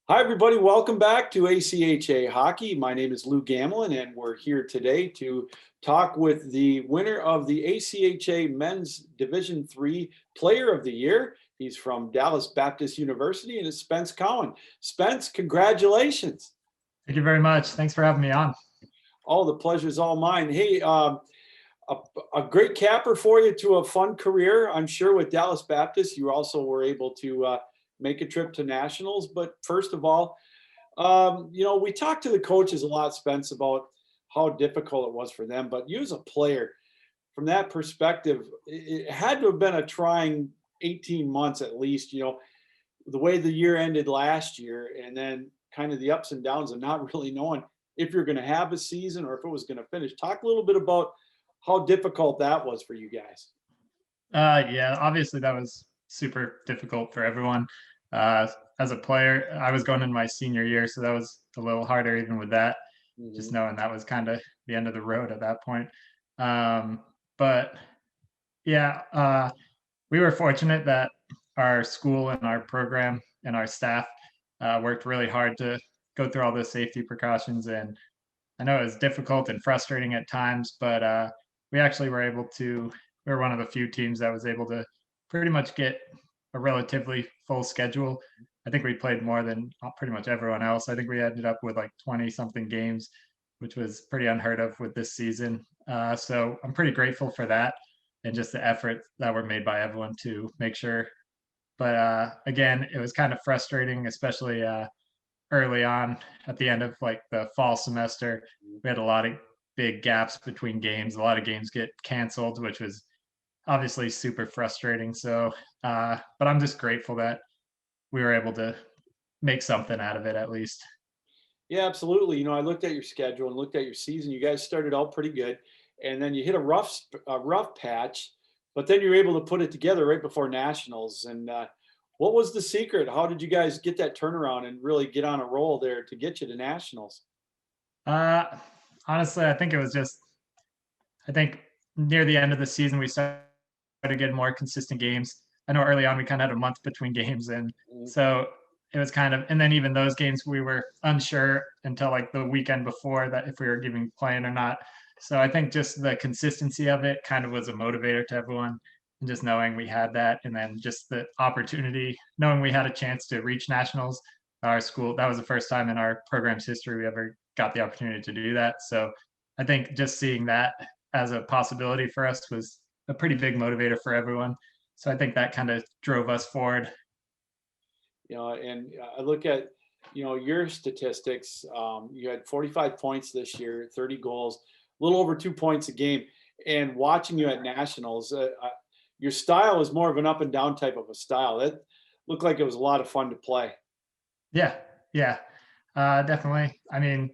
Hi, everybody. Welcome back to ACHA Hockey. My name is Lou Gamlin, and we're here today to talk with the winner of the ACHA Men's Division III Player of the Year. He's from Dallas Baptist University, and it's Spence Cowan. Spence, congratulations. Thank you very much. Thanks for having me on. Oh, the pleasure's all mine. Hey, a great capper for you to a fun career, I'm sure, with Dallas Baptist. You also were able to make a trip to nationals. But first of all, we talked to the coaches a lot, Spence, about how difficult it was for them. But you as a player, from that perspective, it had to have been a trying 18 months at least, the way the year ended last year and then kind of the ups and downs of not really knowing if you're going to have a season or if it was going to finish. Talk a little bit about how difficult that was for you guys. Yeah, obviously that was super difficult for everyone. As a player, I was going in my senior year, so that was a little harder even with that, just Hmm. knowing that was kind of the end of the road at that point. But yeah, we were fortunate that our school and our program and our staff worked really hard to go through all the safety precautions. And I know it was difficult and frustrating at times, but we actually were able to. We were one of the few teams that was able to pretty much get a relatively full schedule. I think we played more than pretty much everyone else. I think we ended up with like 20 something games, which was pretty unheard of with this season. So I'm pretty grateful for that and just the effort that were made by everyone to make sure. But again, it was kind of frustrating, especially early on at the end of like the fall semester. We had a lot of big gaps between games. A lot of games get canceled, which was obviously super frustrating. So, but I'm just grateful that we were able to make something out of it at least. Yeah, absolutely. I looked at your schedule and looked at your season. You guys started out pretty good, and then you hit a rough patch, but then you were able to put it together right before nationals. And what was the secret? How did you guys get that turnaround and really get on a roll there to get you to nationals? Uh, Honestly, I think it was just, I think near the end of the season, we started getting more consistent games. I know early on we kind of had a month between games. And Mhm. so it was kind of, and then even those games we were unsure until like the weekend before that if we were giving playing or not. So I think just the consistency of it kind of was a motivator to everyone, and just knowing we had that, and then just the opportunity, knowing we had a chance to reach nationals. Our school, that was the first time in our program's history we ever got the opportunity to do that. So I think just seeing that as a possibility for us was a pretty big motivator for everyone. So I think that kind of drove us forward. And I look at, your statistics. You had 45 points this year, 30 goals, a little over 2 points a game. And watching you at nationals, your style is more of an up and down type of a style. It looked like it was a lot of fun to play. Yeah, yeah, definitely. I mean,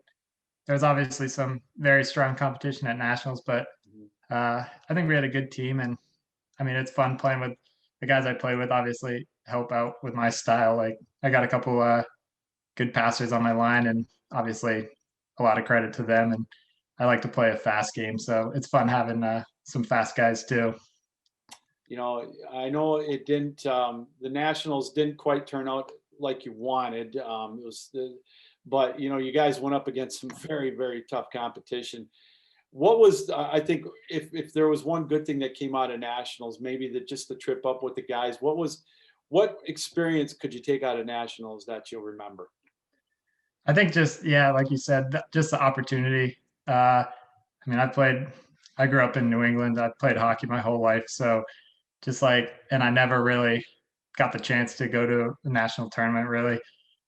there's obviously some very strong competition at nationals, but Mhm. I think we had a good team, and I mean, it's fun playing with the guys I play with. Obviously, help out with my style. Like I got a couple good passers on my line, and obviously a lot of credit to them. And I like to play a fast game, so it's fun having some fast guys too. I know it didn't. The Nationals didn't quite turn out like you wanted. But you guys went up against some very, very tough competition. What was I think if there was one good thing that came out of nationals, maybe that just the trip up with the guys. What experience could you take out of nationals that you'll remember? I think just yeah, like you said, just the opportunity. I mean, I grew up in New England. I played hockey my whole life, so just like, and I never really got the chance to go to a national tournament. Really,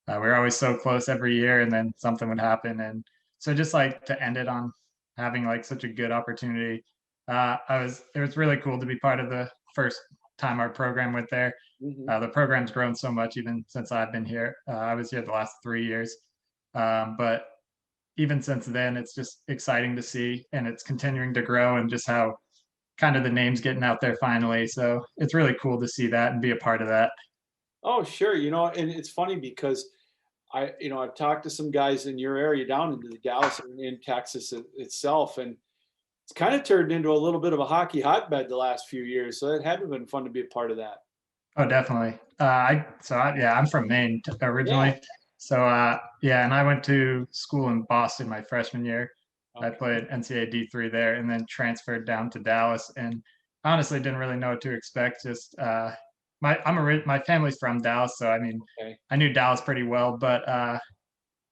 we were always so close every year, and then something would happen, and so just like to end it on having like such a good opportunity. It was really cool to be part of the first time our program went there. Hmm. The program's grown so much even since I've been here. I was here the last 3 years, but even since then, it's just exciting to see, and it's continuing to grow, and just how kind of the name's getting out there finally. So it's really cool to see that and be a part of that. Oh, sure. And it's funny because I've talked to some guys in your area down into the Dallas in Texas itself, and it's kind of turned into a little bit of a hockey hotbed the last few years. So it had to have been fun to be a part of that. Oh, definitely. Yeah, I'm from Maine Yeah. originally, So yeah, and I went to school in Boston my freshman year. I Okay. played NCAA D3 there, and then transferred down to Dallas. And honestly, didn't really know what to expect. Just my family's from Dallas, so I mean, Okay. I knew Dallas pretty well, but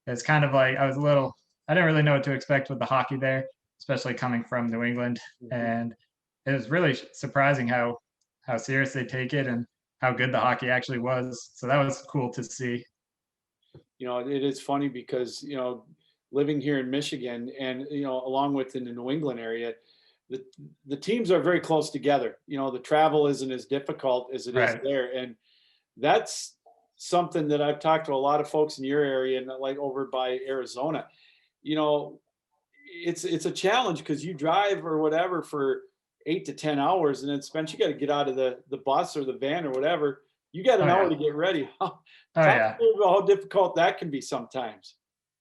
it's kind of like I didn't really know what to expect with the hockey there, especially coming from New England. Mhm. And it was really surprising how serious they take it and how good the hockey actually was. So that was cool to see. It is funny because, living here in Michigan and, along with in the New England area, the the teams are very close together. The travel isn't as difficult as it is Right. there. And that's something that I've talked to a lot of folks in your area and like over by Arizona. You know, it's a challenge because you drive or whatever for 8 to 10 hours, and then Spence, you got to get out of the bus or the van or whatever. You got Oh an hour yeah. to get ready. Oh Talk yeah. to me about how difficult that can be sometimes.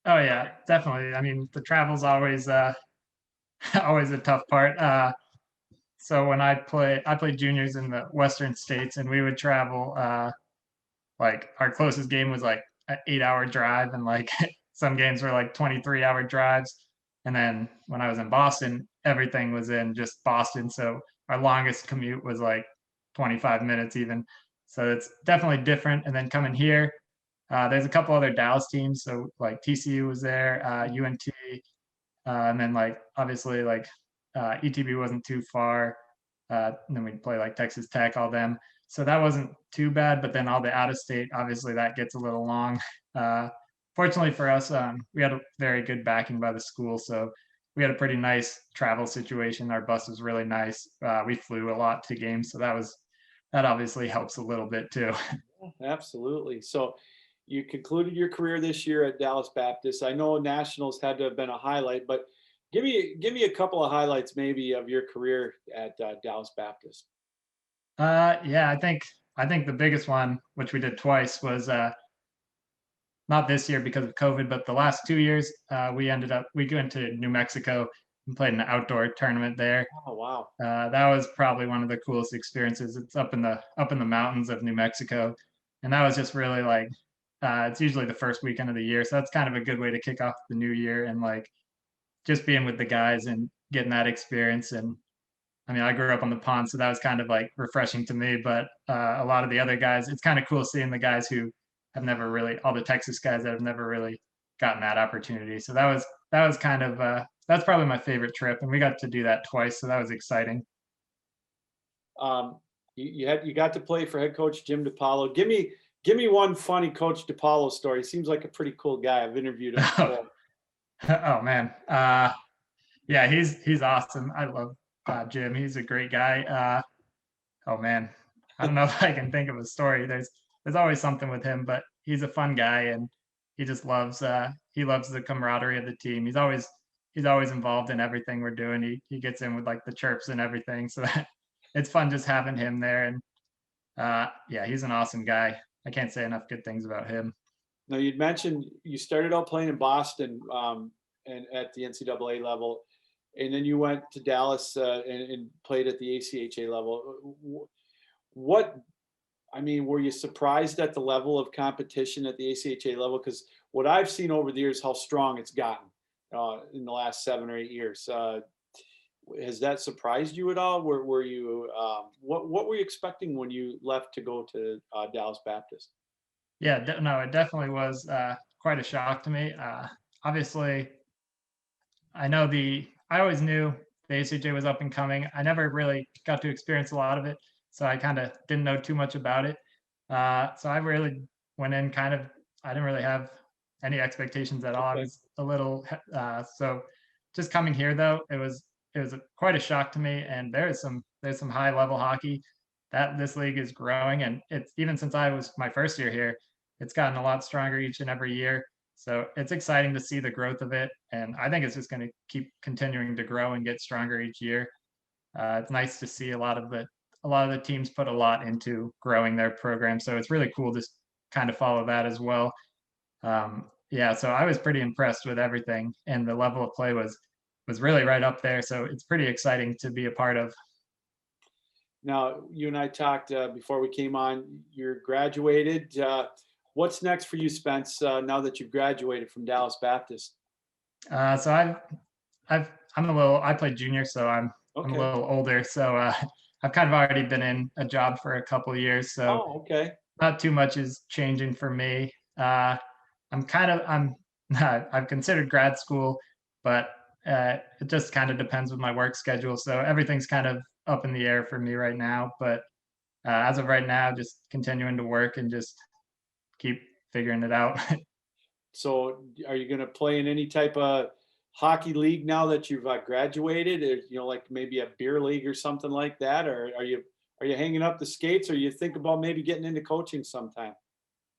Oh yeah. Definitely. I mean, the travel's always always a tough part. So when I played juniors in the Western states, and we would travel. Like our closest game was like an 8 hour drive, and like some games were like 23-hour drives. And then when I was in Boston, everything was in just Boston. So our longest commute was like 25 minutes even. So it's definitely different. And then coming here, there's a couple other Dallas teams. So like TCU was there, UNT, and then like obviously like ETB wasn't too far. And then we'd play like Texas Tech, all them. So that wasn't too bad. But then all the out of state, obviously that gets a little long. Uh, Fortunately for us, we had a very good backing by the school, so we had a pretty nice travel situation. Our bus was really nice. We flew a lot to games, so that obviously helps a little bit too. Absolutely. So you concluded your career this year at Dallas Baptist. I know Nationals had to have been a highlight, but give me a couple of highlights maybe of your career at Dallas Baptist. Yeah, I think the biggest one, which we did twice, was not this year because of COVID, but the last 2 years, we went to New Mexico and played an outdoor tournament there. Oh wow. That was probably one of the coolest experiences. It's up in the mountains of New Mexico, and that was just really like it's usually the first weekend of the year, so that's kind of a good way to kick off the new year and like just being with the guys and getting that experience. And I mean, I grew up on the pond, so that was kind of like refreshing to me. But a lot of the other guys, it's kind of cool seeing the guys who have never really, all the Texas guys that have never really gotten that opportunity. So that was kind of that's probably my favorite trip, and we got to do that twice, so that was exciting. Um, you got to play for head coach Jim DePaulo. Give me one funny Coach DePaulo story. He seems like a pretty cool guy. I've interviewed him before. Oh man, yeah, he's awesome. I love Jim. He's a great guy. Oh man, I don't know if I can think of a story. There's always something with him, but he's a fun guy, and he loves the camaraderie of the team. He's always involved in everything we're doing. He gets in with like the chirps and everything. So it's fun just having him there. And yeah, he's an awesome guy. I can't say enough good things about him. Now you'd mentioned you started out playing in Boston and at the NCAA level, and then you went to Dallas and played at the ACHA level. What I mean, were you surprised at the level of competition at the ACHA level? Because what I've seen over the years, how strong it's gotten in the last 7 or 8 years. Has that surprised you at all? Were you what were you expecting when you left to go to Dallas Baptist? Yeah, no, it definitely was quite a shock to me. Obviously, I always knew the ACJ was up and coming. I never really got to experience a lot of it, so I kind of didn't know too much about it. So I really went in kind of, I didn't really have any expectations at all. I Okay. was a little, so just coming here though, it was quite a shock to me. And there's some high level hockey that this league is growing, and it's even since I was my first year here, it's gotten a lot stronger each and every year. So it's exciting to see the growth of it, and I think it's just going to keep continuing to grow and get stronger each year. It's nice to see a lot of the teams put a lot into growing their program, so it's really cool to kind of follow that as well. Yeah, so I was pretty impressed with everything, and the level of play was really right up there. So it's pretty exciting to be a part of. Now, you and I talked before we came on. You're graduated. What's next for you, Spence, now that you've graduated from Dallas Baptist? So I'm a little. I played junior, so I'm a Okay. little older. So I've kind of already been in a job for a couple years. So Oh, okay. not too much is changing for me. I'm I've considered grad school, but it just kind of depends with my work schedule. So everything's kind of up in the air for me right now. But as of right now, just continuing to work and just keep figuring it out. So are you going to play in any type of hockey league now that you've graduated? Or, like maybe a beer league or something like that? Or are you hanging up the skates, or you think about maybe getting into coaching sometime?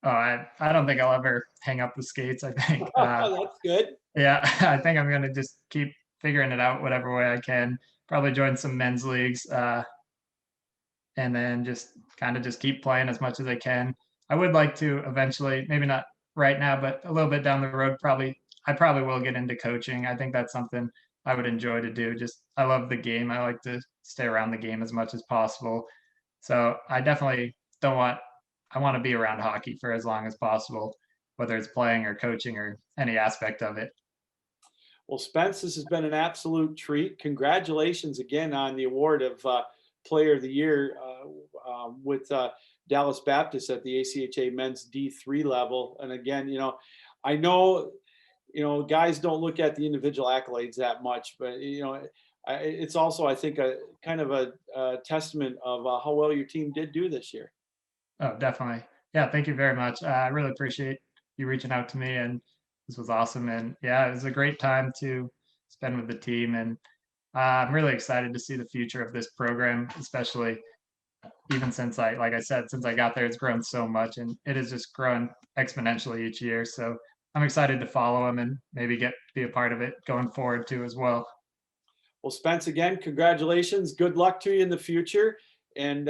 Oh, I don't think I'll ever hang up the skates. I think, That's good. yeah, I think I'm gonna just keep figuring it out whatever way I can. Probably join some men's leagues, and then just kind of just keep playing as much as I can. I would like to eventually, maybe not right now, but a little bit down the road, I probably will get into coaching. I think that's something I would enjoy to do. Just I love the game. I like to stay around the game as much as possible. So I definitely don't want I want to be around hockey for as long as possible, whether it's playing or coaching or any aspect of it. Well, Spence, this has been an absolute treat. Congratulations again on the award of Player of the Year with Dallas Baptist at the ACHA Men's D3 level. And again, I know, guys don't look at the individual accolades that much, but it's also, I think, a kind of a testament of how well your team did do this year. Oh, definitely. Yeah, thank you very much. I really appreciate you reaching out to me, and this was awesome. And yeah, it was a great time to spend with the team, and I'm really excited to see the future of this program, especially even since like I said, since I got there, it's grown so much, and it has just grown exponentially each year. So I'm excited to follow them and maybe be a part of it going forward too as well. Well, Spence, again, congratulations. Good luck to you in the future. And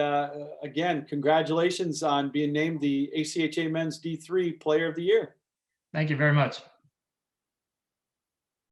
again, congratulations on being named the ACHA Men's D3 Player of the Year. Thank you very much.